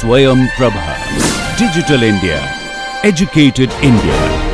Swayam Prabha. Digital India. Educated India.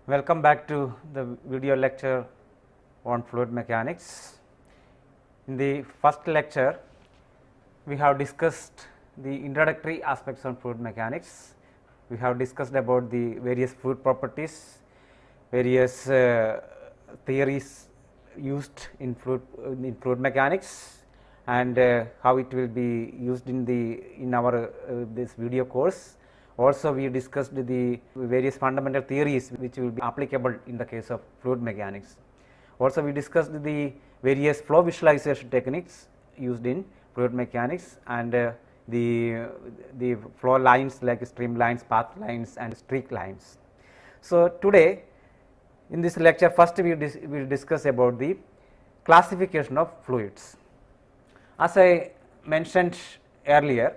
Welcome back to the video lecture on fluid mechanics. In the first lecture, we have discussed the introductory aspects on fluid mechanics. We have discussed about the various fluid properties, various theories used in fluid mechanics, and how it will be used in our this video course. Also, we discussed the various fundamental theories which will be applicable in the case of fluid mechanics. Also, we discussed the various flow visualization techniques used in fluid mechanics and the flow lines like streamlines, path lines and streak lines. So, today in this lecture, first we will discuss about the classification of fluids. As I mentioned earlier,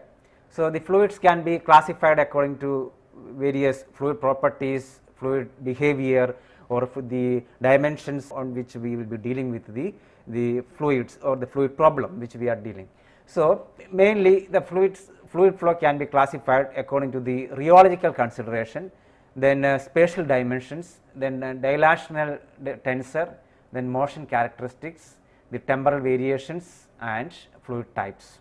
so the fluids can be classified according to various fluid properties, fluid behavior, or the dimensions on which we will be dealing with the fluids or the fluid problem which we are dealing. So, mainly the fluid flow can be classified according to the rheological consideration, then spatial dimensions, then dilational tensor, then motion characteristics, the temporal variations and fluid types.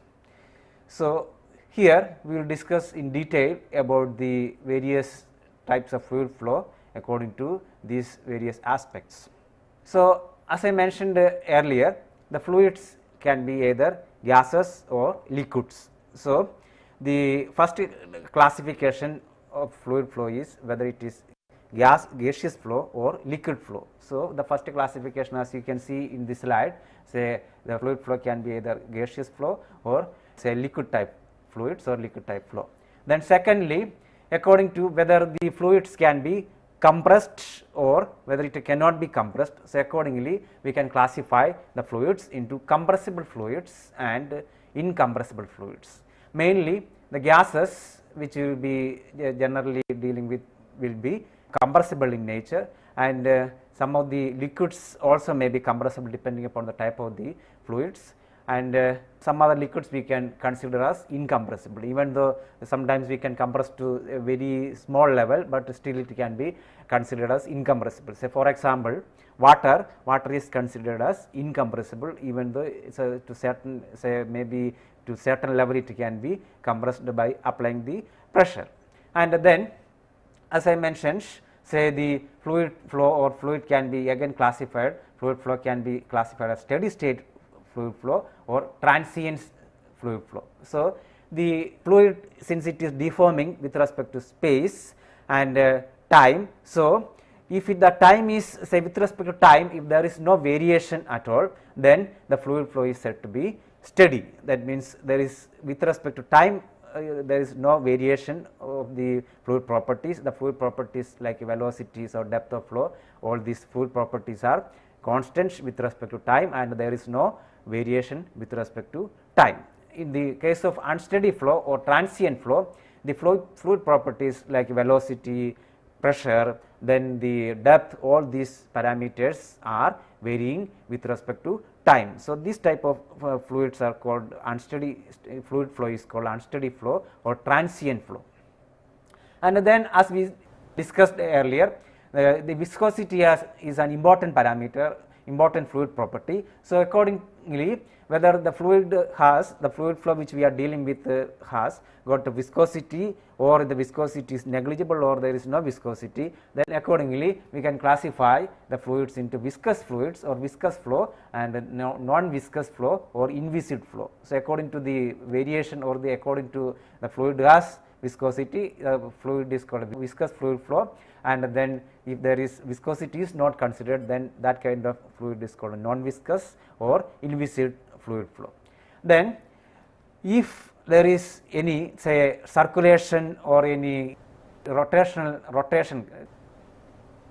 So, here we will discuss in detail about the various types of fluid flow according to these various aspects. So, as I mentioned earlier, the fluids can be either gases or liquids. So, the first classification of fluid flow is whether it is gaseous flow or liquid flow. So, the first classification, as you can see in this slide, say the fluid flow can be either gaseous flow or say liquid type fluids or liquid type flow. Then secondly, according to whether the fluids can be compressed or whether it cannot be compressed. So, accordingly we can classify the fluids into compressible fluids and incompressible fluids. Mainly the gases which we will be generally dealing with will be compressible in nature, and some of the liquids also may be compressible depending upon the type of the fluids, and some other liquids we can consider as incompressible, even though sometimes we can compress to a very small level, but still it can be considered as incompressible. Say for example, water is considered as incompressible, even though it's to certain, say maybe to certain level it can be compressed by applying the pressure. And then as I mentioned, say the fluid flow or fluid can be again classified, fluid flow can be classified as steady state fluid flow or transient fluid flow. So, the fluid, since it is deforming with respect to space and time, so if the time is, say with respect to time, if there is no variation at all, then the fluid flow is said to be steady. That means there is with respect to time there is no variation of the fluid properties. The fluid properties like velocities or depth of flow, all these fluid properties are constant with respect to time, and there is no variation with respect to time. In the case of unsteady flow or transient flow, the fluid properties like velocity, pressure, then the depth, all these parameters are varying with respect to time. So, this type of fluids are called unsteady, fluid flow is called unsteady flow or transient flow. And then as we discussed earlier, the viscosity is an important parameter, important fluid property. So, accordingly, whether the fluid has, the fluid flow which we are dealing with has got a viscosity, or the viscosity is negligible, or there is no viscosity, then accordingly we can classify the fluids into viscous fluids or viscous flow and non-viscous flow or inviscid flow. So, according to the variation or according to the fluid has viscosity, fluid is called viscous fluid flow, and then if there is viscosity is not considered, then that kind of fluid is called non-viscous or inviscid fluid flow. Then if there is any, say, circulation or any rotation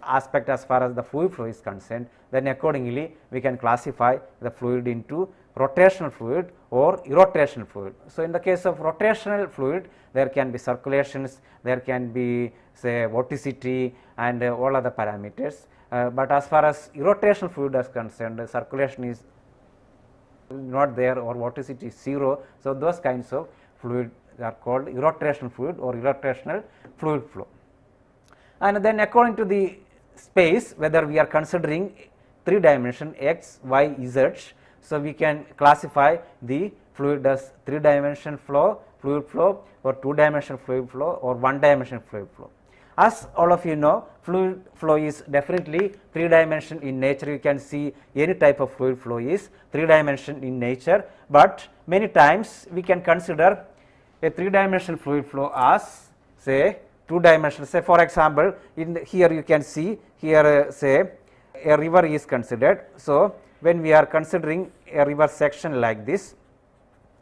aspect as far as the fluid flow is concerned, then accordingly we can classify the fluid into rotational fluid or irrotational fluid. So, in the case of rotational fluid, there can be circulations, there can be, say, vorticity and all other parameters, but as far as irrotational fluid is concerned, the circulation is not there or vorticity is 0. So, those kinds of fluid are called irrotational fluid or irrotational fluid flow. And then according to the space, whether we are considering 3 dimension x, y, z, so we can classify the fluid as 3 dimension flow, fluid flow, or 2 dimension fluid flow, or 1 dimension fluid flow. As all of you know, fluid flow is definitely 3 dimension in nature. You can see any type of fluid flow is 3 dimension in nature, but many times we can consider a 3 dimensional fluid flow as, say, 2 dimensional. Say for example, in here you can see here, say, a river is considered. So, when we are considering a river section like this,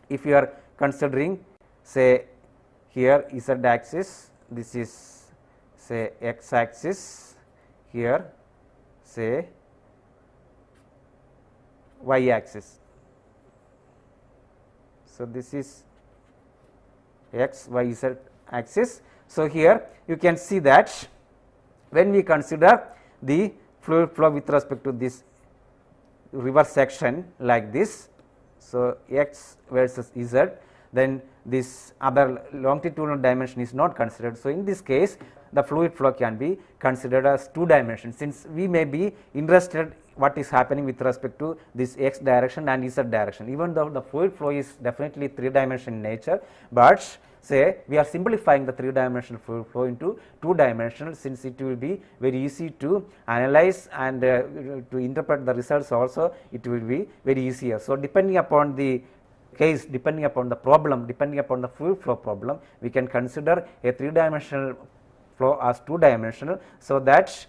if you are considering, say, here z axis, this is, say, x axis, here, say, y axis. So, this is x, y, z axis. So, here you can see that when we consider the fluid flow with respect to this river section like this, so x versus z, then this other longitudinal dimension is not considered. So, in this case the fluid flow can be considered as 2 dimensions, since we may be interested what is happening with respect to this x direction and z direction, even though the fluid flow is definitely 3 dimension in nature, but say we are simplifying the 3 dimensional fluid flow into 2 dimensional, since it will be very easy to analyze and to interpret the results also, it will be very easier. So, depending upon the case, depending upon the problem, depending upon the fluid flow problem, we can consider a 3 dimensional flow as 2 dimensional, so that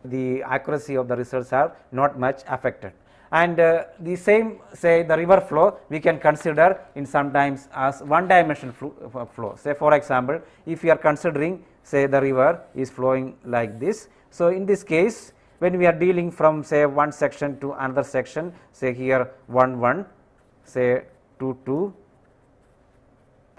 the accuracy of the results are not much affected. And the same, say, the river flow we can consider in sometimes as 1 dimensional flow. Say for example, if you are considering, say, the river is flowing like this. So, in this case, when we are dealing from, say, one section to another section, say here 1 1, say 2 2,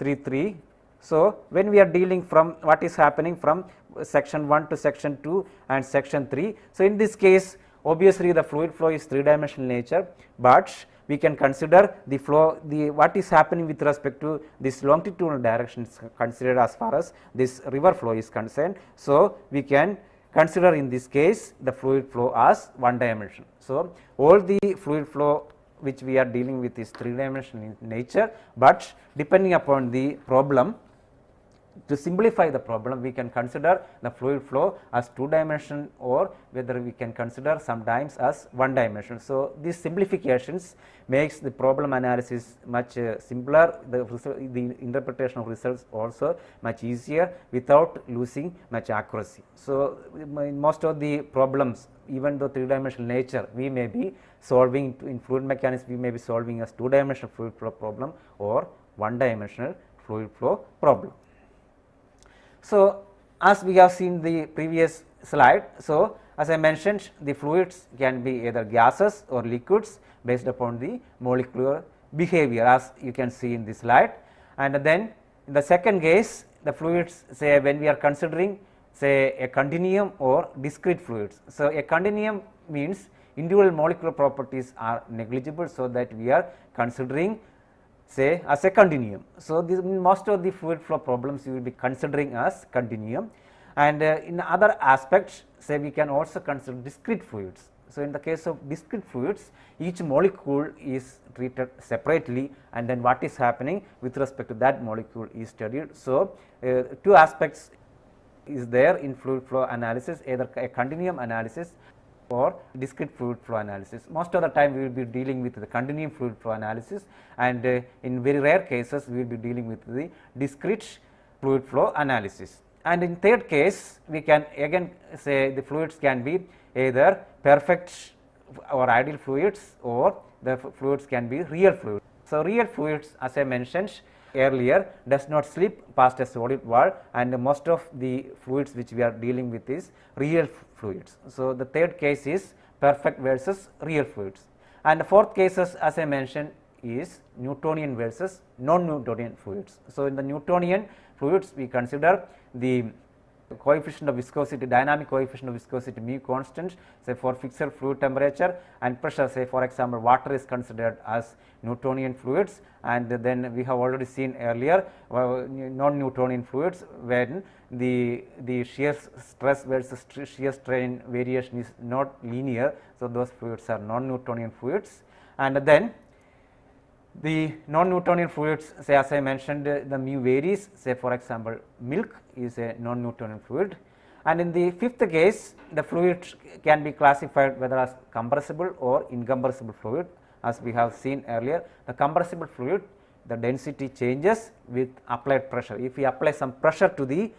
3 3. So, when we are dealing from what is happening from section 1 to section 2 and section 3. So, in this case obviously the fluid flow is 3 dimensional nature, but we can consider the flow, what is happening with respect to this longitudinal direction is considered as far as this river flow is concerned. So, we can consider in this case the fluid flow as 1 dimension. So, all the fluid flow which we are dealing with is 3 dimensional in nature, but depending upon the problem, to simplify the problem, we can consider the fluid flow as 2 dimensional, or whether we can consider sometimes as 1 dimensional. So, these simplifications makes the problem analysis much simpler, the interpretation of results also much easier without losing much accuracy. So, in most of the problems, even though 3 dimensional nature, we may be solving in fluid mechanics, we may be solving as 2 dimensional fluid flow problem or 1 dimensional fluid flow problem. So, as we have seen the previous slide, so as I mentioned, the fluids can be either gases or liquids based upon the molecular behavior, as you can see in this slide. And then in the second case, the fluids, say, when we are considering say a continuum or discrete fluids. So, a continuum means individual molecular properties are negligible. So, that we are considering say as a continuum. So, this most of the fluid flow problems you will be considering as continuum, and in other aspects say we can also consider discrete fluids. So, in the case of discrete fluids, each molecule is treated separately, and then what is happening with respect to that molecule is studied. So, two aspects is there in fluid flow analysis, either a continuum analysis or discrete fluid flow analysis. Most of the time we will be dealing with the continuum fluid flow analysis, and in very rare cases we will be dealing with the discrete fluid flow analysis. And in third case, we can again say the fluids can be either perfect or ideal fluids, or the fluids can be real fluids. So, real fluids, as I mentioned earlier, does not slip past a solid wall, and most of the fluids which we are dealing with is real fluids. So, the third case is perfect versus real fluids, and the fourth cases, as I mentioned, is Newtonian versus non-Newtonian fluids. So, in the Newtonian fluids we consider the coefficient of viscosity, dynamic coefficient of viscosity mu constant, say for fixed fluid temperature and pressure. Say for example, water is considered as Newtonian fluids, and then we have already seen earlier non-Newtonian fluids when the shear stress versus shear strain variation is not linear. So, those fluids are non-Newtonian fluids, and then the non-Newtonian fluids, say as I mentioned, the mu varies. Say for example, milk is a non-Newtonian fluid, and in the fifth case the fluid can be classified whether as compressible or incompressible fluid. As we have seen earlier, the compressible fluid, the density changes with applied pressure. If we apply some pressure to the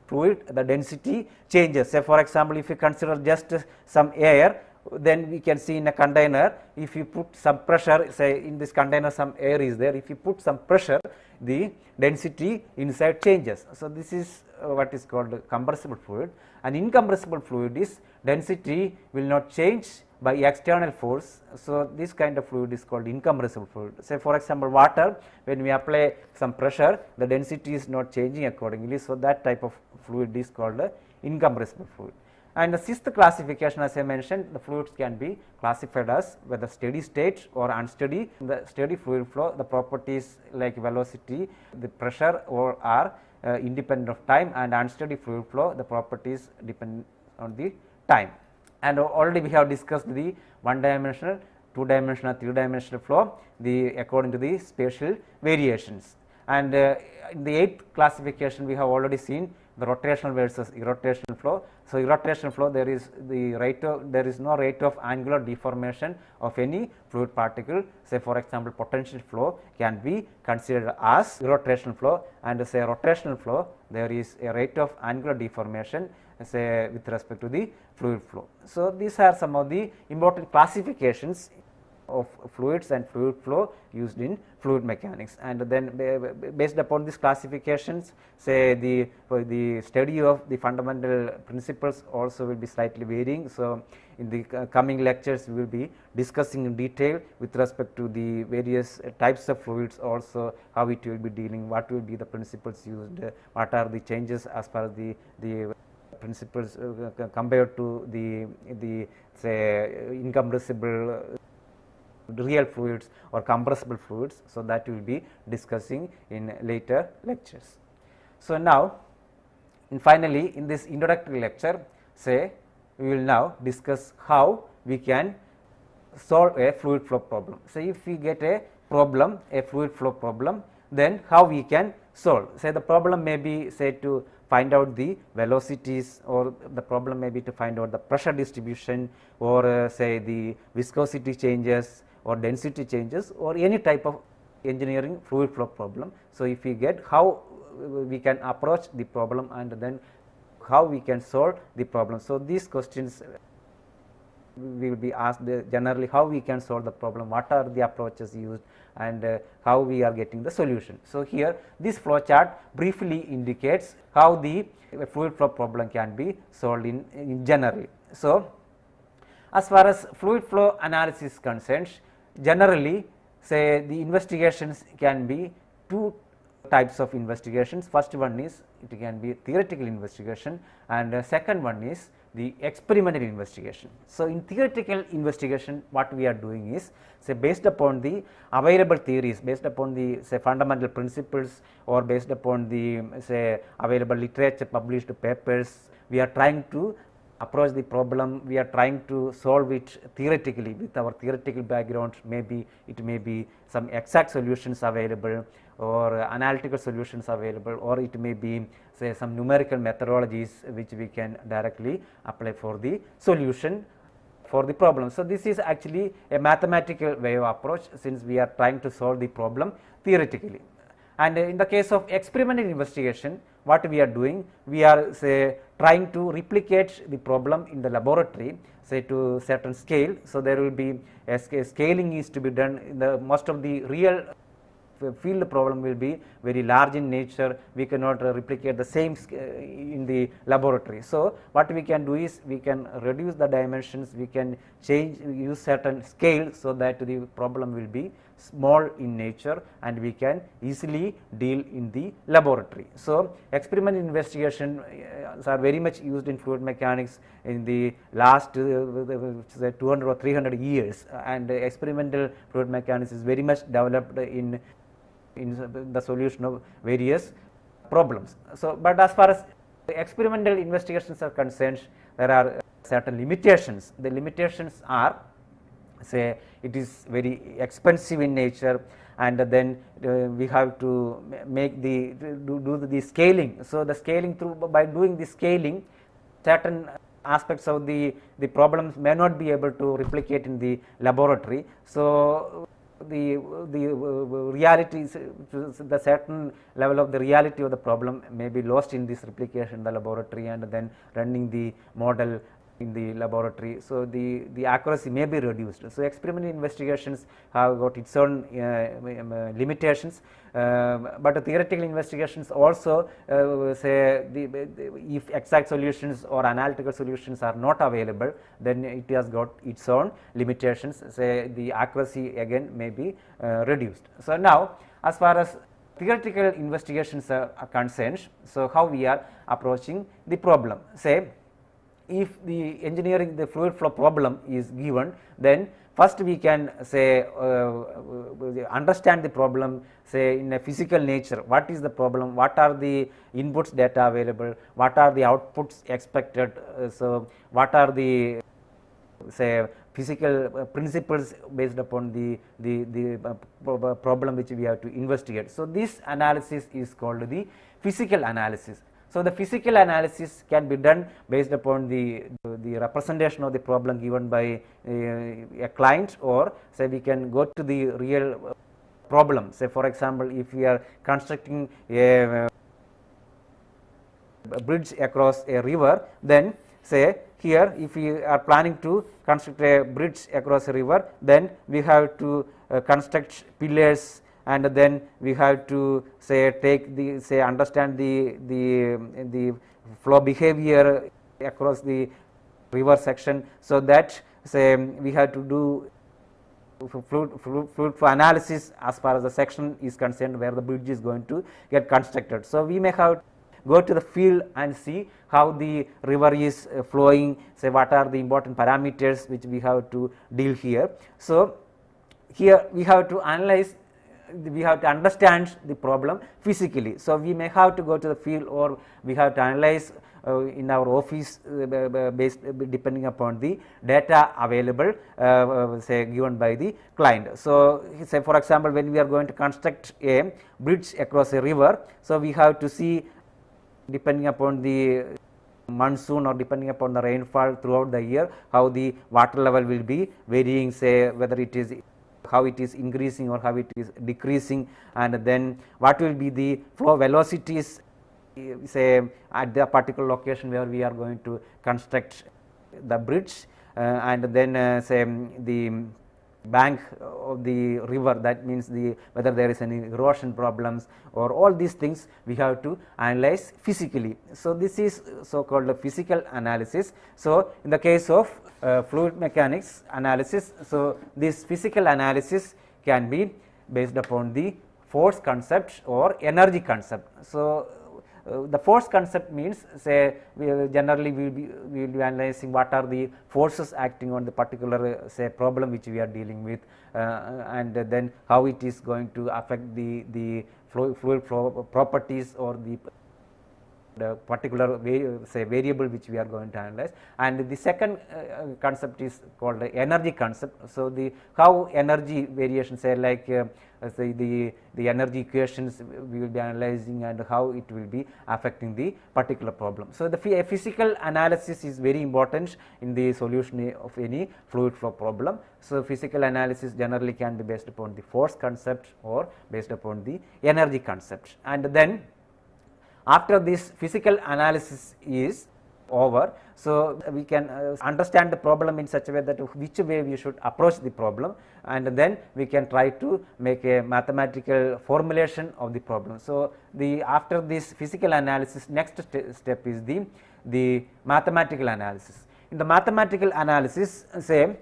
fluid, the density changes. Say for example, if you consider just some air, then we can see in a container, if you put some pressure, say in this container some air is there, if you put some pressure, the density inside changes. So, this is what is called compressible fluid, and incompressible fluid is density will not change by external force. So, this kind of fluid is called incompressible fluid. Say for example, water, when we apply some pressure, the density is not changing accordingly. So, that type of fluid is called incompressible fluid. And the sixth classification, as I mentioned, the fluids can be classified as whether steady state or unsteady. In the steady fluid flow, the properties like velocity, the pressure are independent of time, and unsteady fluid flow, the properties depend on the time. And already we have discussed the one dimensional, two dimensional, three dimensional flow, according to the spatial variations. And in the eighth classification, we have already seen the rotational versus irrotational flow. So, irrotational flow, there is no rate of angular deformation of any fluid particle. Say for example, potential flow can be considered as irrotational flow, and say rotational flow, there is a rate of angular deformation, say with respect to the fluid flow. So, these are some of the important classifications of fluids and fluid flow used in fluid mechanics, and then based upon these classifications, say the study of the fundamental principles also will be slightly varying. So, in the coming lectures we will be discussing in detail with respect to the various types of fluids, also how it will be dealing, what will be the principles used, what are the changes as per as the principles compared to the say incompressible real fluids or compressible fluids. So, that we will be discussing in later lectures. So, now finally in this introductory lecture, say we will now discuss how we can solve a fluid flow problem. So, if we get a problem, a fluid flow problem, then how we can solve. Say the problem may be say to find out the velocities, or the problem may be to find out the pressure distribution, or say the viscosity changes or density changes, or any type of engineering fluid flow problem. So, if we get how we can approach the problem, and then how we can solve the problem. So, these questions we will be asked generally, how we can solve the problem, what are the approaches used, and how we are getting the solution. So, here this flow chart briefly indicates how the fluid flow problem can be solved in generally. So, as far as fluid flow analysis is concerned, generally say the investigations can be two types of investigations. First one is it can be theoretical investigation, and second one is the experimental investigation. So, in theoretical investigation what we are doing is, say, based upon the available theories, based upon the, say, fundamental principles, or based upon the, say, available literature, published papers, we are trying to approach the problem, we are trying to solve it theoretically with our theoretical background. Maybe it may be some exact solutions available, or analytical solutions available, or it may be, say, some numerical methodologies which we can directly apply for the solution for the problem. So, this is actually a mathematical way of approach, since we are trying to solve the problem theoretically. And in the case of experimental investigation, what we are doing, we are, say, trying to replicate the problem in the laboratory, say, to certain scale. So, there will be a scaling is to be done in the most of the real field problem will be very large in nature. We cannot replicate the same in the laboratory. So, what we can do is we can reduce the dimensions, we can use certain scale, so that the problem will be small in nature and we can easily deal in the laboratory. So, experimental investigation are very much used in fluid mechanics in the last 200 or 300 years, and experimental fluid mechanics is very much developed in the solution of various problems. So, but as far as experimental investigations are concerned, there are certain limitations. The limitations are, say, it is very expensive in nature, and then we have to make do the scaling. So, the scaling by doing the scaling, certain aspects of the problems may not be able to replicate in the laboratory. So, the reality is, the certain level of the reality of the problem may be lost in this replication in the laboratory, and then running the model in the laboratory. So, the accuracy may be reduced. So, experimental investigations have got its own limitations, but the theoretical investigations also, say, if exact solutions or analytical solutions are not available, then it has got its own limitations, say, the accuracy again may be reduced. So, now as far as theoretical investigations are concerned, so how we are approaching the problem, say, if the engineering the fluid flow problem is given, then first we can, say, understand the problem, say, in a physical nature. What is the problem? What are the inputs data available? What are the outputs expected? So, what are the, say, physical principles based upon the problem which we have to investigate. So, this analysis is called the physical analysis. So, the physical analysis can be done based upon the representation of the problem given by a client, or, say, we can go to the real problem. Say, for example, if we are constructing a bridge across a river, then, say, here if we are planning to construct a bridge across a river, then we have to construct pillars, and then we have to, say, take the, say, understand the flow behavior across the river section. So, that, say, we have to do fluid flow analysis as far as the section is concerned where the bridge is going to get constructed. So, we may have go to the field and see how the river is flowing, say, what are the important parameters which we have to deal here. So, here we have to analyze, we have to understand the problem physically. So, we may have to go to the field, or we have to analyze in our office based depending upon the data available, say, given by the client. So, say, for example, when we are going to construct a bridge across a river, so we have to see, depending upon the monsoon or depending upon the rainfall throughout the year, how the water level will be varying, say, whether it is how it is increasing or how it is decreasing, and then what will be the flow velocities, say, at the particular location where we are going to construct the bridge, and then, say, the bank of the river, that means whether there is any erosion problems, or all these things we have to analyze physically. So, this is so called physical analysis. So, in the case of fluid mechanics analysis, so this physical analysis can be based upon the force concept or energy concept. So, the force concept means, say, generally we will be analyzing what are the forces acting on the particular say problem which we are dealing with, and then how it is going to affect the fluid flow properties or the particular say variable which we are going to analyze. And the second concept is called the energy concept. So, the how energy variations say like say the energy equations we will be analyzing and how it will be affecting the particular problem. So, the physical analysis is very important in the solution of any fluid flow problem. So, physical analysis generally can be based upon the force concept or based upon the energy concept. And then after this physical analysis is over, so we can understand the problem in such a way that which way we should approach the problem, and then we can try to make a mathematical formulation of the problem. So, the after this physical analysis, next step is the mathematical analysis. In the mathematical analysis, say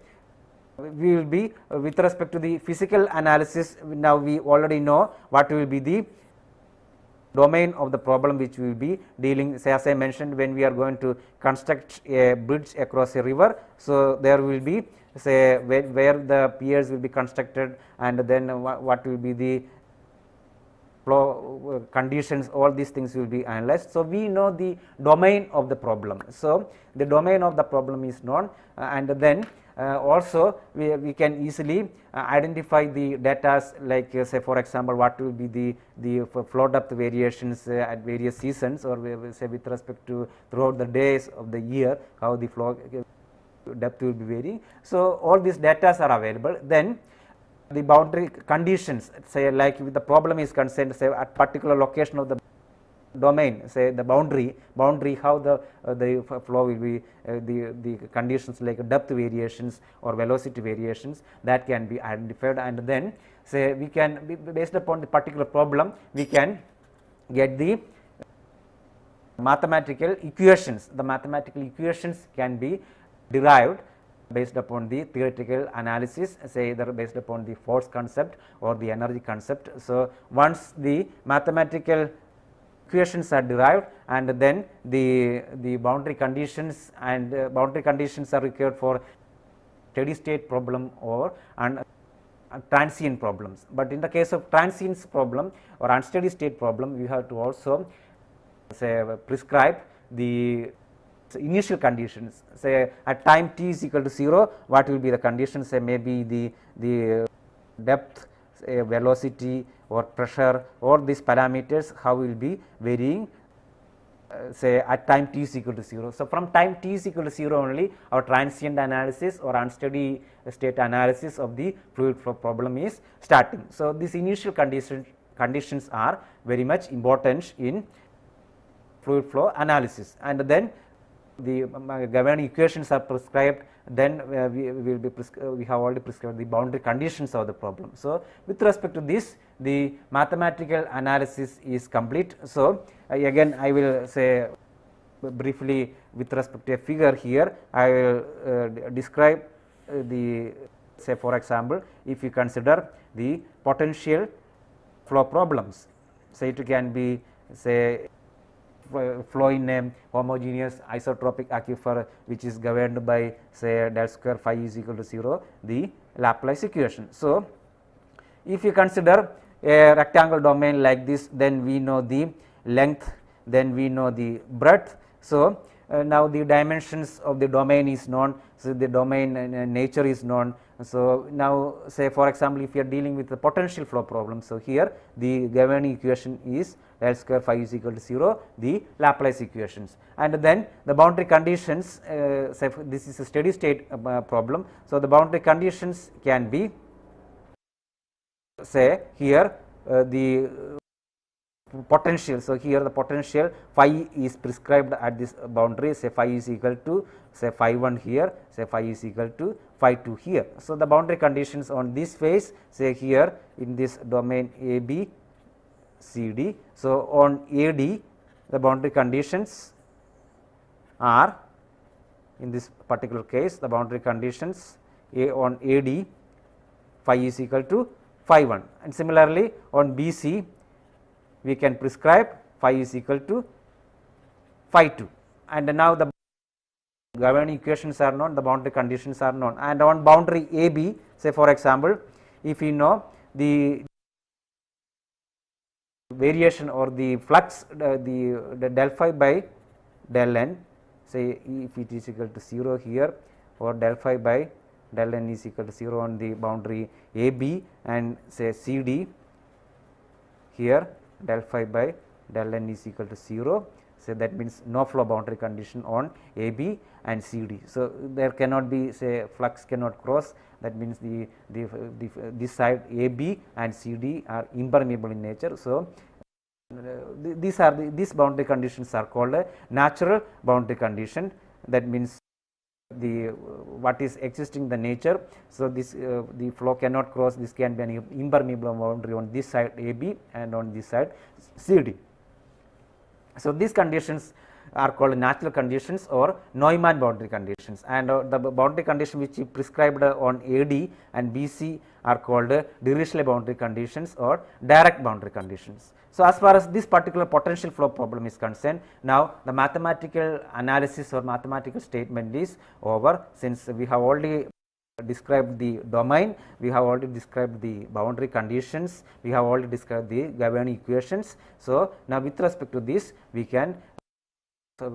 we will be with respect to the physical analysis, now we already know what will be the domain of the problem which we will be dealing. Say, as I mentioned, when we are going to construct a bridge across a river, so there will be say where the piers will be constructed, and then what will be the flow conditions, all these things will be analyzed. So, we know the domain of the problem. So, the domain of the problem is known, and then also we can easily identify the data like say for example, what will be the flow depth variations at various seasons, or say with respect to throughout the days of the year, how the flow depth will be varying. So, all these data are available. Then the boundary conditions, say like if the problem is concerned, say at particular location of the domain, say the boundary how the flow will be, the conditions like depth variations or velocity variations, that can be identified, and then say we can based upon the particular problem we can get the mathematical equations. The mathematical equations can be derived based upon the theoretical analysis, say either based upon the force concept or the energy concept. So, once the mathematical equations are derived, and then the boundary conditions and boundary conditions are required for steady state problem or transient problems. But in the case of transient problem or unsteady state problem, we have to also say prescribe the initial conditions. Say at time t is equal to 0, what will be the conditions, say maybe the depth, say velocity or pressure, or these parameters how will be varying say at time t is equal to 0. So, from time t is equal to 0 only our transient analysis or unsteady state analysis of the fluid flow problem is starting. So, these initial conditions are very much important in fluid flow analysis, and then the governing equations are prescribed, then we will be we have already prescribed the boundary conditions of the problem. So, with respect to this, the mathematical analysis is complete. So, again I will say briefly with respect to a figure here, I will describe the say for example, if you consider the potential flow problems, say it can be say flow in a homogeneous isotropic aquifer which is governed by say del square phi is equal to 0, the Laplace equation. So, if you consider a rectangle domain like this, then we know the length, then we know the breadth. So, now the dimensions of the domain is known, so the domain nature is known. So, now say for example, if you are dealing with the potential flow problem, so here the governing equation is del square phi is equal to 0, the Laplace equations, and then the boundary conditions, say this is a steady state problem. So, the boundary conditions can be say here the potential. So, here the potential phi is prescribed at this boundary, say phi is equal to say phi 1 here, say phi is equal to phi 2 here. So, the boundary conditions on this phase, say here in this domain A B C D. So, on A D the boundary conditions are, in this particular case the boundary conditions on A D phi is equal to phi 1, and similarly on BC we can prescribe phi is equal to phi 2, and now the governing equations are known, the boundary conditions are known, and on boundary AB, say for example, if we know the variation or the flux, the del phi by del n, say if it is equal to 0 here, or del phi by del n is equal to 0 on the boundary AB, and say CD here del phi by del n is equal to 0. So, that means no flow boundary condition on AB and CD. So, there cannot be, say, flux cannot cross, that means this side AB and CD are impermeable in nature. So, these boundary conditions are called a natural boundary condition, that means the what is existing in the nature. So, this the flow cannot cross, this can be an impermeable boundary on this side AB and on this side CD. So, these conditions are called natural conditions or Neumann boundary conditions, and the boundary condition which is prescribed on AD and BC are called Dirichlet boundary conditions or direct boundary conditions. So, as far as this particular potential flow problem is concerned, now the mathematical analysis or mathematical statement is over, since we have already described the domain, we have already described the boundary conditions, we have already described the governing equations. So, now with respect to this we can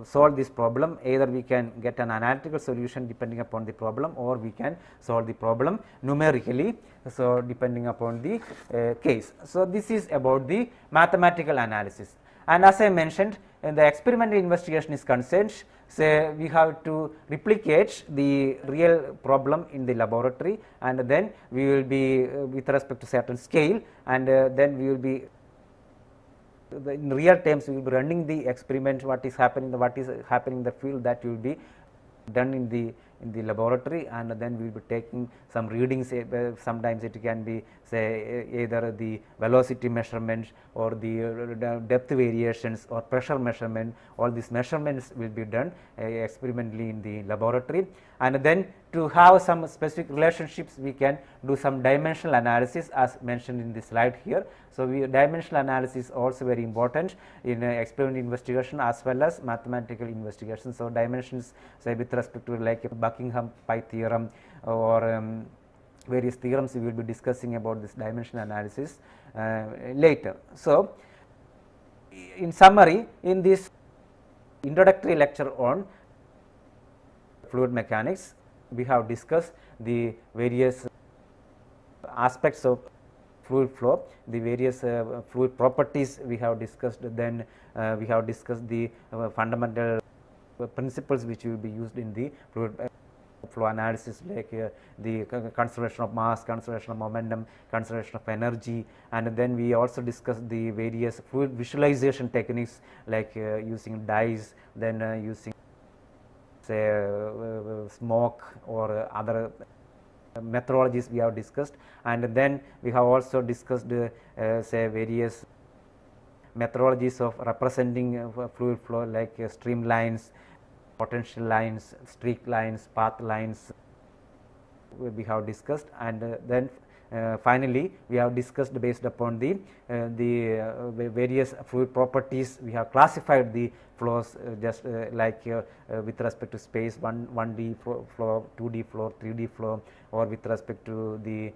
solve this problem, either we can get an analytical solution depending upon the problem, or we can solve the problem numerically, so depending upon the case. So, this is about the mathematical analysis, and as I mentioned, in the experimental investigation is concerned, say we have to replicate the real problem in the laboratory, and then we will be with respect to certain scale, and then we will be in real terms we will be running the experiment, what is happening in the field, that will be done in the laboratory, and then we will be taking some readings. Sometimes it can be, say, either the velocity measurement or the depth variations or pressure measurement. All these measurements will be done experimentally in the laboratory, and then to have some specific relationships we can do some dimensional analysis as mentioned in the slide here. So, dimensional analysis is also very important in experimental investigation as well as mathematical investigation. So, dimensions, say with respect to like Buckingham pi theorem or various theorems, we will be discussing about this dimensional analysis later. So, in summary, in this introductory lecture on fluid mechanics, we have discussed the various aspects of fluid flow, the various fluid properties we have discussed, then we have discussed the fundamental principles which will be used in the fluid flow analysis, like the conservation of mass, conservation of momentum, conservation of energy, and then we also discussed the various fluid visualization techniques, like using dyes, then using, say, smoke or other methodologies we have discussed, and then we have also discussed say various methodologies of representing fluid flow, like streamlines, potential lines, streak lines, path lines we have discussed, and then finally we have discussed based upon the various fluid properties, we have classified the flows just like with respect to space, 1D flow, 2D flow, 3D flow, or with respect to the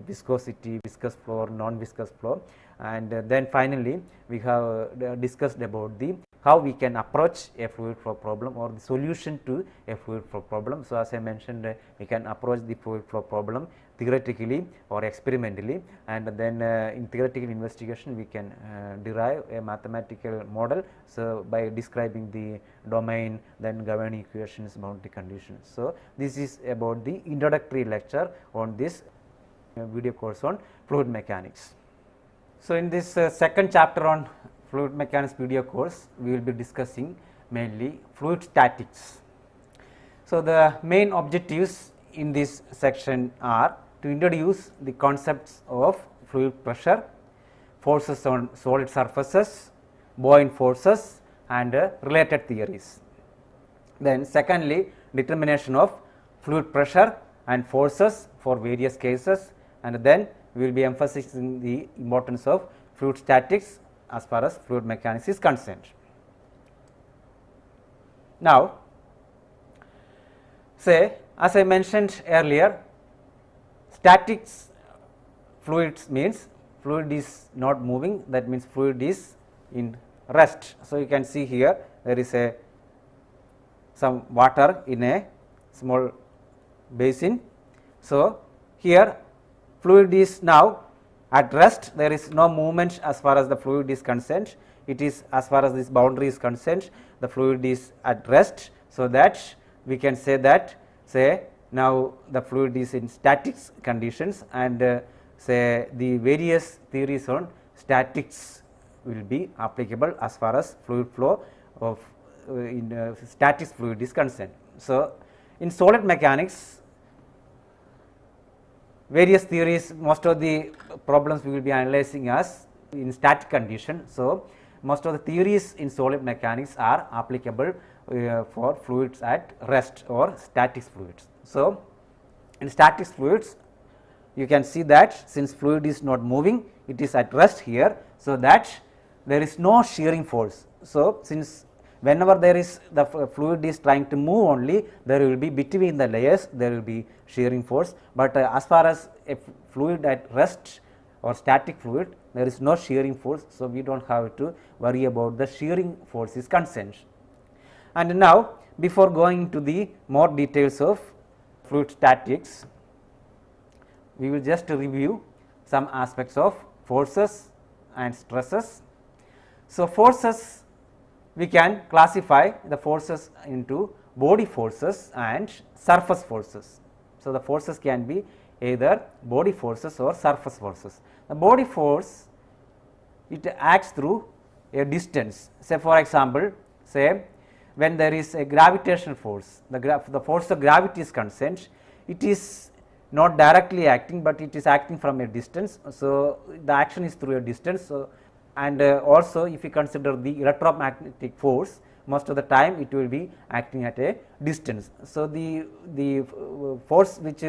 viscosity, viscous flow or non-viscous flow, and then finally we have discussed about the how we can approach a fluid flow problem or the solution to a fluid flow problem. So, as I mentioned, we can approach the fluid flow problem theoretically or experimentally, and then in theoretical investigation we can derive a mathematical model, so by describing the domain, then governing equations, boundary conditions. So, this is about the introductory lecture on this video course on fluid mechanics. So, in this second chapter on fluid mechanics video course, we will be discussing mainly fluid statics. So, the main objectives in this section are to introduce the concepts of fluid pressure, forces on solid surfaces, buoyant forces, and related theories. Then secondly, determination of fluid pressure and forces for various cases, and then we will be emphasizing the importance of fluid statics as far as fluid mechanics is concerned. Now, say as I mentioned earlier, statics fluids means fluid is not moving, that means fluid is in rest. So, you can see here there is some water in a small basin. So, here fluid is now at rest, there is no movement as far as the fluid is concerned. It is as far as this boundary is concerned, the fluid is at rest. So, that we can say that now the fluid is in static conditions, and say the various theories on statics will be applicable as far as fluid flow of in static fluid is concerned. So, in solid mechanics, various theories, most of the problems we will be analyzing as in static condition. So, most of the theories in solid mechanics are applicable for fluids at rest or static fluids. So, in static fluids you can see that since fluid is not moving, it is at rest here. So, that there is no shearing force. So, since whenever there is the fluid is trying to move only, there will be between the layers there will be shearing force, but as far as a fluid at rest or static fluid, there is no shearing force. So, we do not have to worry about the shearing force is concerned. And now, before going into the more details of fluid statics, we will just review some aspects of forces and stresses. So, forces, we can classify the forces into body forces and surface forces. So, the forces can be either body forces or surface forces. The body force, it acts through a distance. Say for example, say when there is a gravitational force, the force of gravity is concerned, it is not directly acting, but it is acting from a distance. So, the action is through a distance. So, and also if you consider the electromagnetic force, most of the time it will be acting at a distance. So, the force which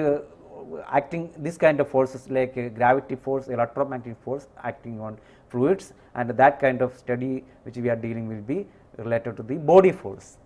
acting this kind of forces like gravity force, electromagnetic force acting on fluids, and that kind of study which we are dealing will be related to the body force.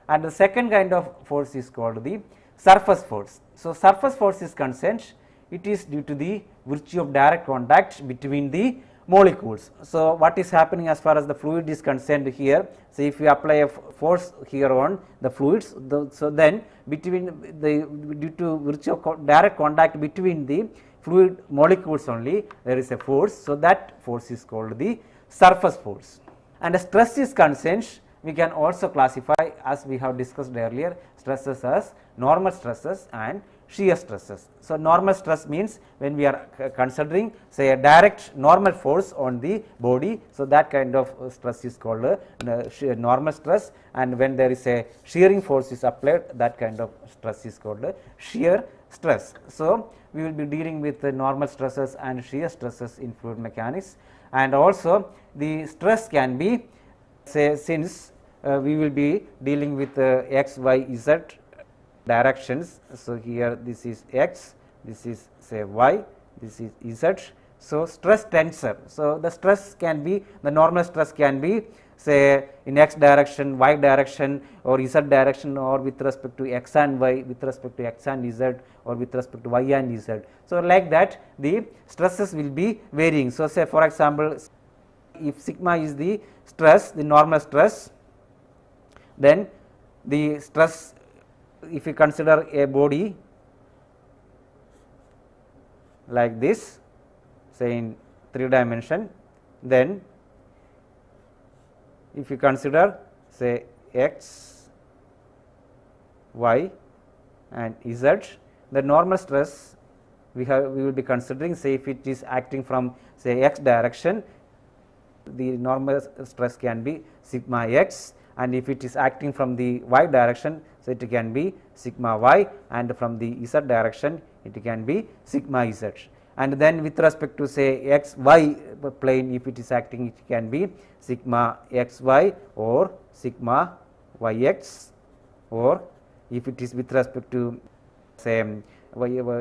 And the second kind of force is called the surface force. So, surface force is concerned, it is due to the virtue of direct contact between the molecules. So, what is happening as far as the fluid is concerned here? So, if you apply a force here on the fluids, so then between the due to virtue of direct contact between the fluid molecules only, there is a force. So, that force is called the surface force. And the stress is concerned, we can also classify, as we have discussed earlier, stresses as normal stresses and shear stresses. So, normal stress means when we are considering say a direct normal force on the body. So, that kind of stress is called normal stress, and when there is a shearing force is applied, that kind of stress is called shear stress. So, we will be dealing with the normal stresses and shear stresses in fluid mechanics, and also the stress can be, say, since we will be dealing with x, y, z directions. So, here this is x, this is say y, this is z. So, stress tensor. So, the stress can be, the normal stress can be say in x direction, y direction, or z direction, or with respect to x and y, with respect to x and z, or with respect to y and z. So, like that the stresses will be varying. So, say for example, if sigma is the stress, the normal stress, then the stress, if you consider a body like this, say in 3 dimension, then if you consider say x, y and z, the normal stress we will be considering, say if it is acting from say x direction, the normal stress can be sigma x, and if it is acting from the y direction, so it can be sigma y, and from the z direction it can be sigma z. And then with respect to say x y plane, if it is acting, it can be sigma x y or sigma y x, or if it is with respect to say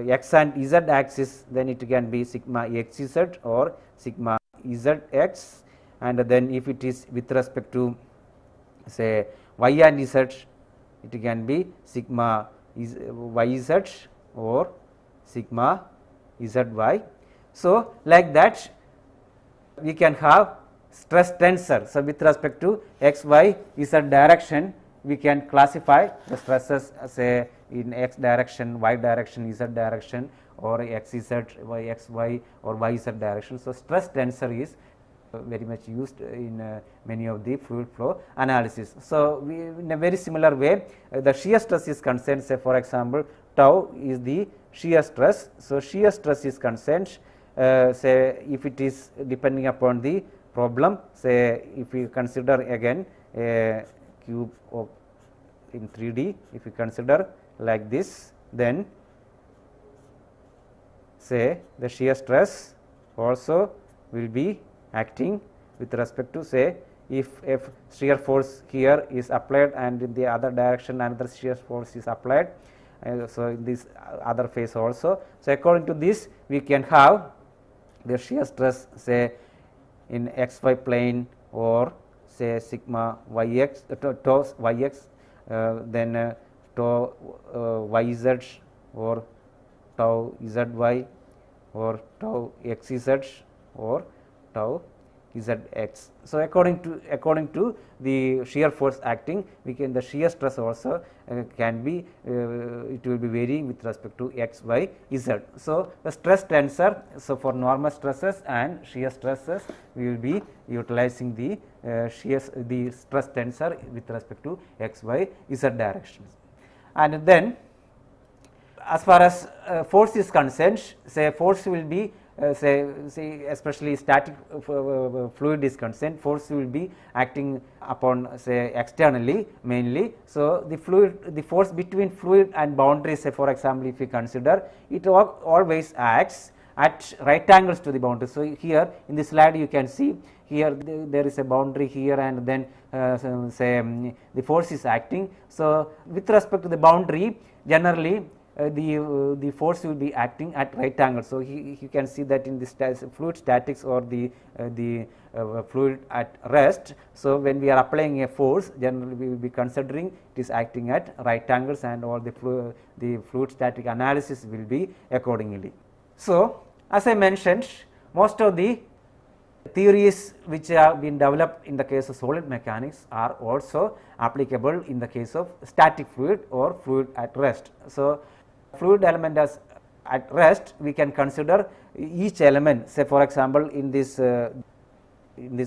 x and z axis, then it can be sigma xz or sigma zx, and then if it is with respect to say y and z, it can be sigma yz or sigma zy. So, like that we can have stress tensor. So, with respect to x, y, z direction, we can classify the stresses say in x direction, y direction, z direction, or x z, y x y, or y z direction. So, stress tensor is very much used in many of the fluid flow analysis. So, we in a very similar way the shear stress is concerned, say for example tau is the shear stress. So, shear stress is concerned say if it is depending upon the problem, say if we consider again a cube of in 3D, if we consider like this, then say the shear stress also will be acting with respect to say if shear force here is applied and in the other direction another shear force is applied. So, in this other phase also. So, according to this we can have the shear stress say in xy plane or say sigma yx tau yx, then tau yz or tau zy or tau xz or tau zx. So, according to the shear force acting, we can the shear stress also can be it will be varying with respect to x, y, z. So, the stress tensor, so for normal stresses and shear stresses we will be utilizing the the stress tensor with respect to x, y, z directions. And then as far as force is concerned, say force will be say especially static fluid is concerned, force will be acting upon say externally mainly. So, the force between fluid and boundary, say for example if we consider, it always acts at right angles to the boundary. So, here in this slide you can see here there is a boundary here, and then say the force is acting. So, with respect to the boundary generally the force will be acting at right angle. So, you can see that in this fluid statics or the fluid at rest. So, when we are applying a force generally we will be considering it is acting at right angles, and all the fluid static analysis will be accordingly. So, as I mentioned, most of the theories which have been developed in the case of solid mechanics are also applicable in the case of static fluid or fluid at rest. So, fluid element as at rest we can consider each element, say for example in this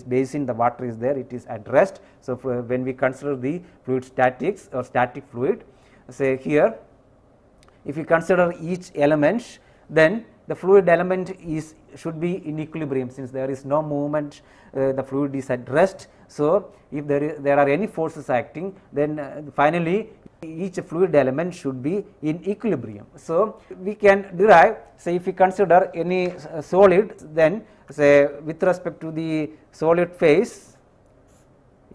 basin the water is there, it is at rest. So, when we consider the fluid statics or static fluid, say here if we consider each element, then the fluid element should be in equilibrium, since there is no movement, the fluid is at rest. So, if there are any forces acting, then finally each fluid element should be in equilibrium. So, we can derive, say if we consider any solid, then say with respect to the solid phase,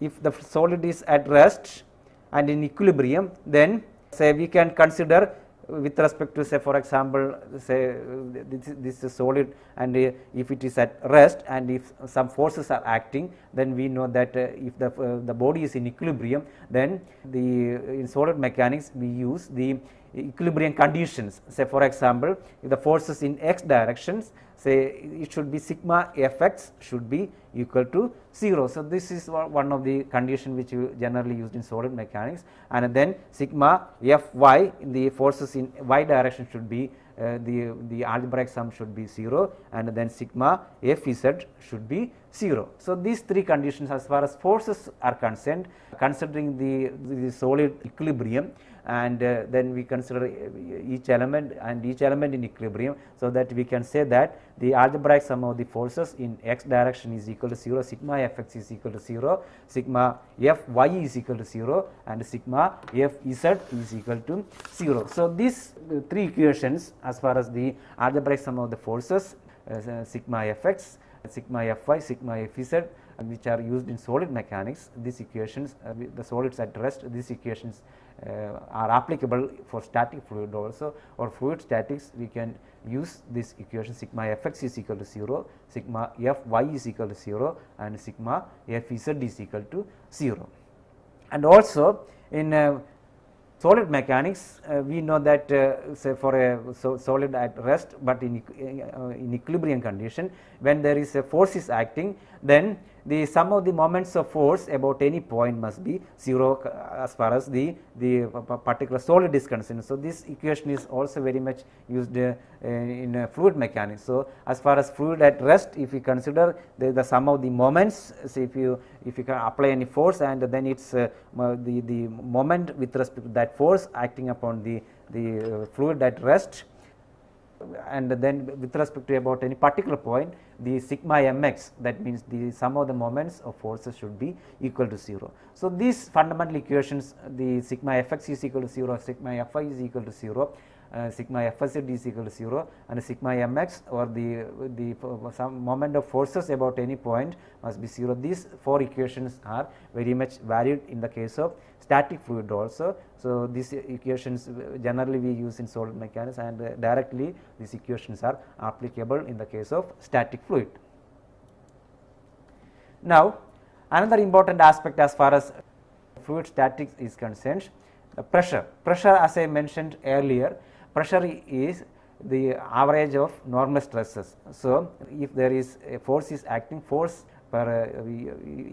if the solid is at rest and in equilibrium, then say we can consider with respect to say for example say this is solid, and if it is at rest and if some forces are acting, then we know that if the body is in equilibrium, then in solid mechanics we use the equilibrium conditions. Say for example if the forces in x directions, say it should be sigma fx should be equal to 0. So, this is one of the condition which you generally used in solid mechanics, and then sigma fy in the forces in y direction should be the algebraic sum should be 0, and then sigma fz should be 0. So, these three conditions as far as forces are concerned, considering the solid equilibrium, and then we consider each element in equilibrium, so that we can say that the algebraic sum of the forces in x direction is equal to 0, sigma fx is equal to 0, sigma fy is equal to 0, and sigma fz is equal to 0. So, these three equations as far as the algebraic sum of the forces sigma fx, sigma fy, sigma fz which are used in solid mechanics, these equations, the solids at rest, these equations are applicable for static fluid also, or fluid statics we can use this equation sigma fx is equal to 0, sigma fy is equal to 0 and sigma fz is equal to 0. And also in solid mechanics, we know that say for a solid at rest, but in equilibrium condition, when there is a force is acting, then the sum of the moments of force about any point must be 0 as far as the particular solid is concerned. So, this equation is also very much used in fluid mechanics. So, as far as fluid at rest, if you consider the sum of the moments, so if you can apply any force and then it's the moment with respect to that force acting upon the fluid at rest, and then with respect to about any particular point, the sigma mx, that means the sum of the moments of forces should be equal to 0. So, these fundamental equations, the sigma fx is equal to 0, sigma fy is equal to 0, sigma fz is equal to 0 and sigma mx, or the some moment of forces about any point must be 0. These 4 equations are very much valid in the case of static fluid also. So, these equations generally we use in solid mechanics, and directly these equations are applicable in the case of static fluid. Now, another important aspect as far as fluid statics is concerned, pressure. Pressure, as I mentioned earlier, pressure is the average of normal stresses. So, if there is a force is acting, force per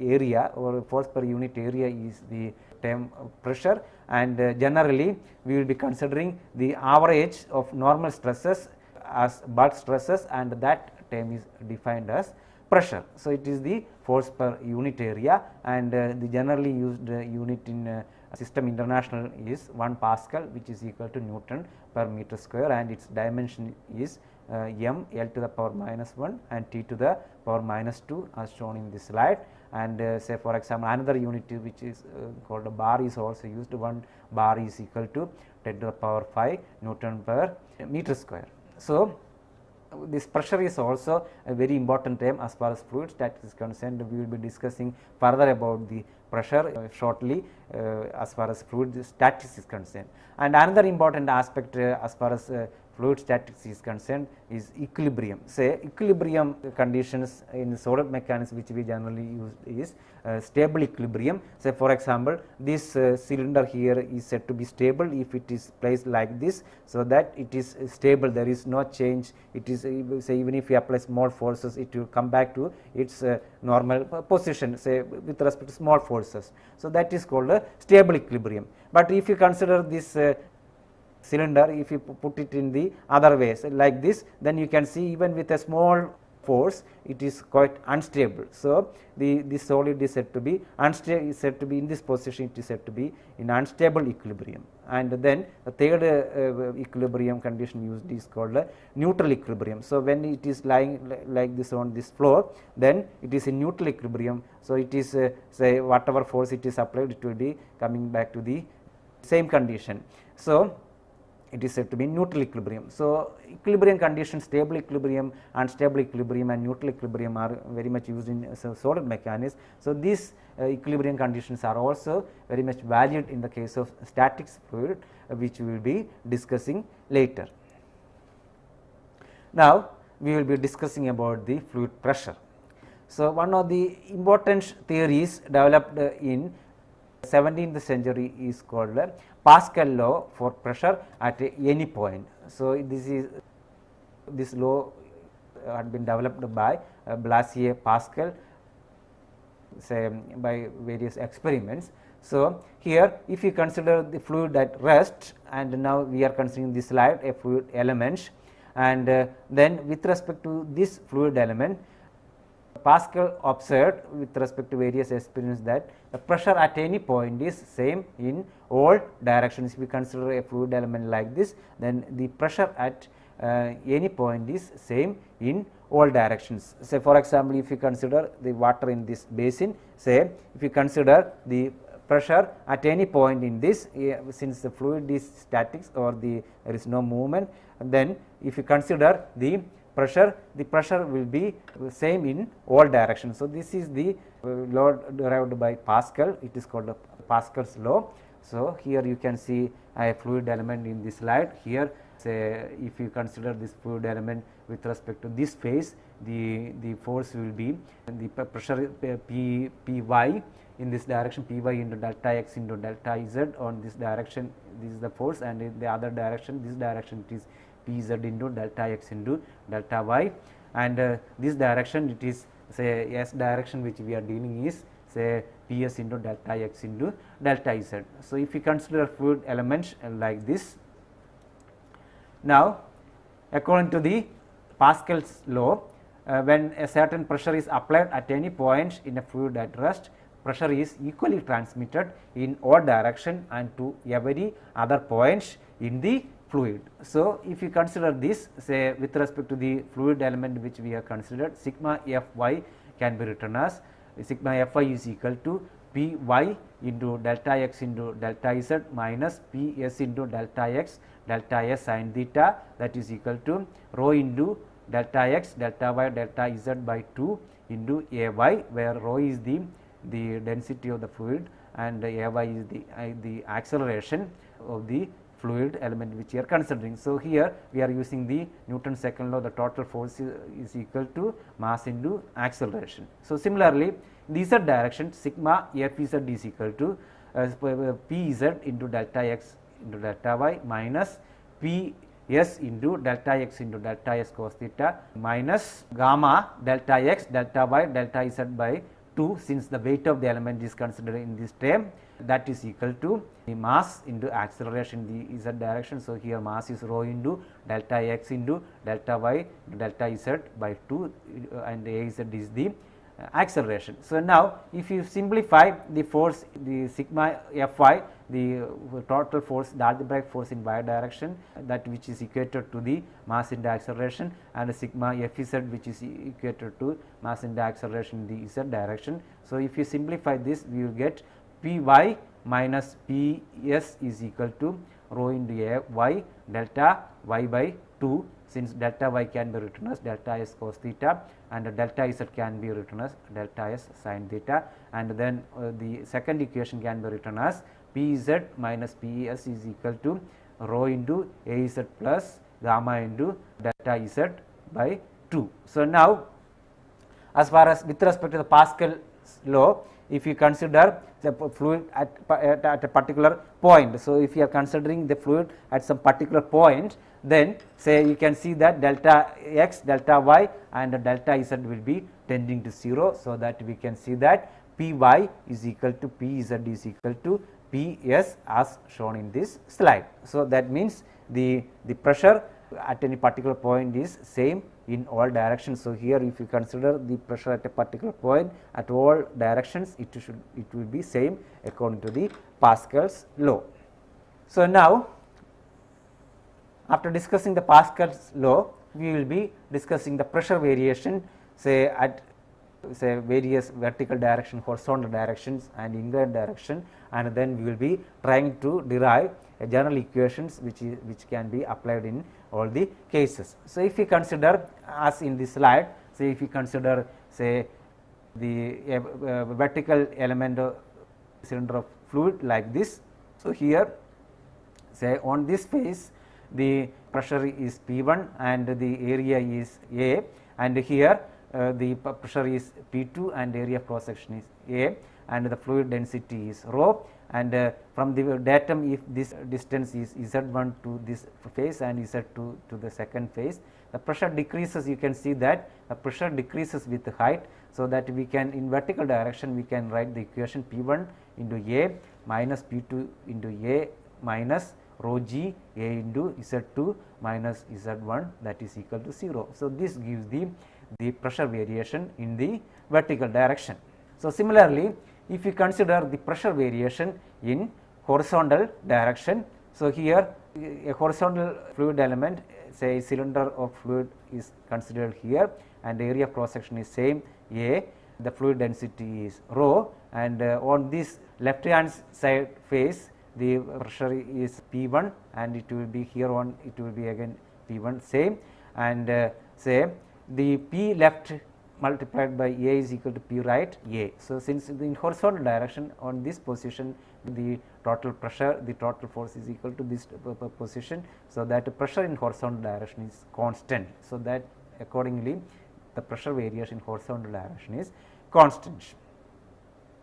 area or force per unit area is the term pressure, and generally we will be considering the average of normal stresses as bulk stresses, and that term is defined as pressure. So, it is the force per unit area, and the generally used unit in system international is 1 Pascal, which is equal to Newton per meter square, and its dimension is m L to the power minus 1 and T to the power minus 2 as shown in this slide. And say for example, another unit which is called a bar is also used. 1 bar is equal to 10 to the power 5 Newton per meter square. So, this pressure is also a very important term as far as fluid statics is concerned. We will be discussing further about the pressure shortly as far as fluid statics is concerned. And another important aspect as far as fluid statics is concerned is equilibrium. Say equilibrium conditions in solid mechanics which we generally use is stable equilibrium. Say for example, this cylinder here is said to be stable if it is placed like this, so that it is stable, there is no change. It is say even if you apply small forces, it will come back to its normal position, say with respect to small forces. So, that is called a stable equilibrium. But if you consider this cylinder, if you put it in the other ways like this, then you can see even with a small force it is quite unstable. So, the solid is said to be unstable, is said to be in this position, it is said to be in unstable equilibrium. And then the third equilibrium condition used is called a neutral equilibrium. So, when it is lying like this on this floor, then it is in neutral equilibrium. So, it is say whatever force it is applied, it will be coming back to the same condition. So, it is said to be neutral equilibrium. So, equilibrium conditions, stable equilibrium, unstable equilibrium and neutral equilibrium are very much used in solid mechanics. So, these equilibrium conditions are also very much valued in the case of static fluid, which we will be discussing later. Now, we will be discussing about the fluid pressure. So, one of the important theories developed in 17th century is called Pascal law for pressure at any point. So, this law had been developed by Blassier Pascal, say by various experiments. So, here if you consider the fluid at rest, and now we are considering this slide a fluid element, and then with respect to this fluid element, Pascal observed with respect to various experiments that the pressure at any point is same in all directions. If we consider a fluid element like this, then the pressure at any point is same in all directions. Say for example, if you consider the water in this basin, say if you consider the pressure at any point in this, since the fluid is static or there is no movement, then if you consider the pressure, the pressure will be same in all directions. So, this is the law derived by Pascal, it is called Pascal's law. So, here you can see a fluid element in this slide. Here say if you consider this fluid element with respect to this phase, the force will be the pressure P y in this direction, P y into delta x into delta z on this direction, this is the force, and in the other direction, this direction it is P z into delta x into delta y, and this direction it is say s direction which we are dealing is say P s into delta x into delta z. So, if you consider fluid elements like this, now according to the Pascal's law, when a certain pressure is applied at any point in a fluid at rest, pressure is equally transmitted in all direction and to every other point in the fluid. So, if you consider this, say with respect to the fluid element which we have considered, sigma f y can be written as sigma f y is equal to P y into delta x into delta z minus P s into delta x delta s sin theta, that is equal to rho into delta x delta y delta z by 2 into a y, where rho is the density of the fluid and a y is the acceleration of the fluid element which we are considering. So, here we are using the Newton's second law, the total force is equal to mass into acceleration. So, similarly, in the z direction, sigma f z is equal to P z into delta x into delta y minus P s into delta x into delta s cos theta minus gamma delta x delta y delta z by 2, since the weight of the element is considered in this term, that is equal to the mass into acceleration in the z direction. So, here mass is rho into delta x into delta y delta z by 2 and a z is the acceleration. So, now if you simplify the force, the sigma f y, the total force, the algebraic force in y direction, that which is equated to the mass into acceleration, and sigma f z which is equated to mass into acceleration in the z direction. So, if you simplify this, we will get P y minus P s is equal to rho into a y delta y by 2, since delta y can be written as delta s cos theta and delta z can be written as delta s sin theta, and then the second equation can be written as P z minus P s is equal to rho into a z plus gamma into delta z by 2. So, now as far as with respect to the Pascal's law, if you consider the fluid at a particular point. So, if you are considering the fluid at some particular point, then say you can see that delta x, delta y and delta z will be tending to 0. So, that we can see that P y is equal to P z is equal to P s as shown in this slide. So, that means the pressure at any particular point is same in all directions. So, here if you consider the pressure at a particular point at all directions, it will be same according to the Pascal's law. So, now after discussing the Pascal's law, we will be discussing the pressure variation say at say various vertical direction, horizontal directions and inclined direction, and then we will be trying to derive a general equations which can be applied in all the cases. So, if you consider as in this slide, say if you consider say the vertical element of cylinder of fluid like this. So, here say on this face the pressure is P1 and the area is A, and here the pressure is P2 and area of cross section is A, and the fluid density is rho, and from the datum if this distance is Z1 to this phase and Z2 to the second phase, the pressure decreases. You can see that the pressure decreases with the height. So, that we can in vertical direction we can write the equation P1 into A minus P2 into A minus rho g A into Z2 minus Z1, that is equal to 0. So, this gives the pressure variation in the vertical direction. So, similarly, if you consider the pressure variation in horizontal direction. So, here a horizontal fluid element, say cylinder of fluid is considered here, and the area of cross section is same A, the fluid density is rho, and on this left hand side face the pressure is P1 and it will be here on it will be again P1 same, and say the P left multiplied by A is equal to P right A. So, since in horizontal direction on this position the total pressure, the total force is equal to this position. So, that pressure in horizontal direction is constant. So, that accordingly the pressure variation in horizontal direction is constant.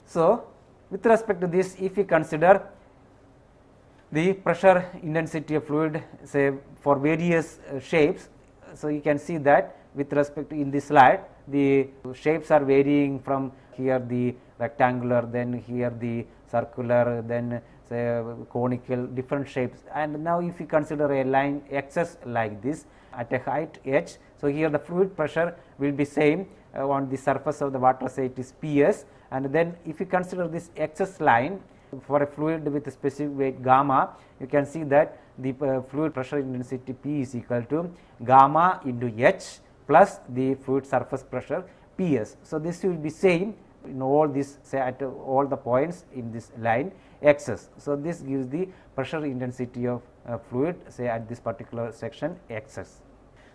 So, with respect to this, if we consider the pressure intensity of fluid say for various shapes, so you can see that with respect to in this slide the shapes are varying from here the rectangular, then here the circular, then say conical, different shapes. And now if you consider a line XS like this at a height h, so here the fluid pressure will be same on the surface of the water, say it is Ps, and then if you consider this XS line for a fluid with a specific weight gamma, you can see that the fluid pressure intensity P is equal to gamma into H plus the fluid surface pressure Ps. So, this will be same in all this, say at all the points in this line Xs. So, this gives the pressure intensity of fluid say at this particular section Xs.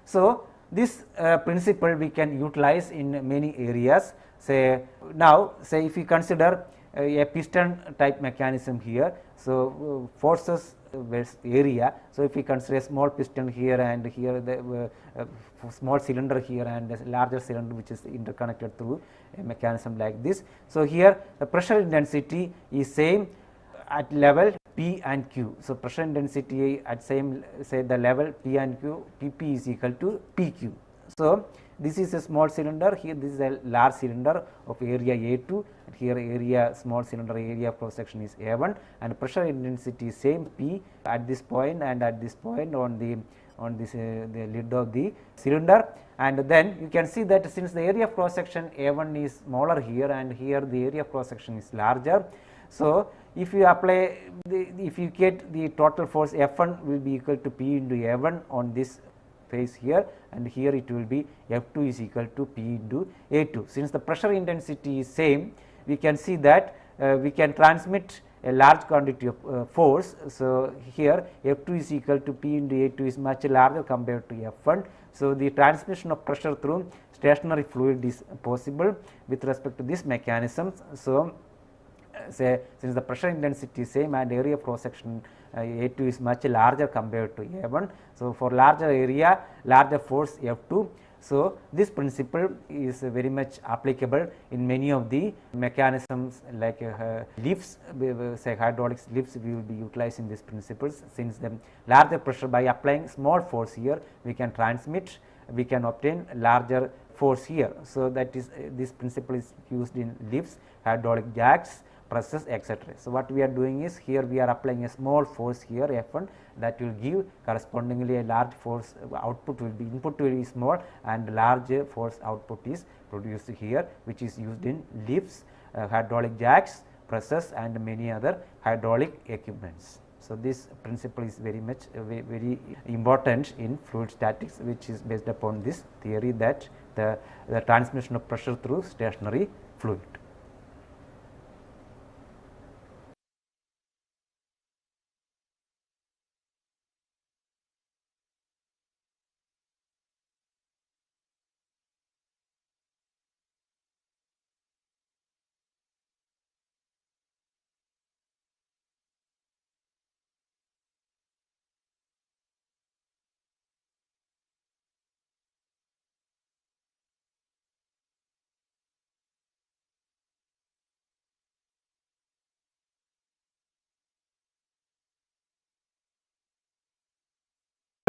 So, this principle we can utilize in many areas. Say now, say if you consider a piston type mechanism here, so forces versus area. So, if we consider a small piston here and here the small cylinder here and a larger cylinder which is interconnected through a mechanism like this. So, here the pressure intensity is same at level P and Q. So, pressure intensity at same say the level P and Q, Pp is equal to Pq. So, this is a small cylinder, here this is a large cylinder of area A2, and here area small cylinder area cross section is A1, and pressure intensity is same P at this point and at this point on this the lid of the cylinder. And then you can see that since the area of cross section A1 is smaller here and here the area of cross section is larger. So, if you apply if you get the total force F1 will be equal to P into A1 on this face here, and here it will be F2 is equal to P into A2. Since the pressure intensity is same, we can see that we can transmit a large quantity of force. So, here F2 is equal to P into A2 is much larger compared to F1. So, the transmission of pressure through stationary fluid is possible with respect to this mechanism. So, say since the pressure intensity is same and area of cross section A2 is much larger compared to A1. So, for larger area larger force F2. So, this principle is very much applicable in many of the mechanisms like lifts, say hydraulics lifts we will be utilizing these principles. Since the larger pressure by applying small force here we can transmit, we can obtain larger force here. So, that is this principle is used in lifts, hydraulic jacks, presses, etc. So, what we are doing is here we are applying a small force here F1 that will give correspondingly a large force output will be input will be small and large force output is produced here, which is used in lifts, hydraulic jacks, presses and many other hydraulic equipments. So, this principle is very much very important in fluid statics, which is based upon this theory that the transmission of pressure through stationary fluid.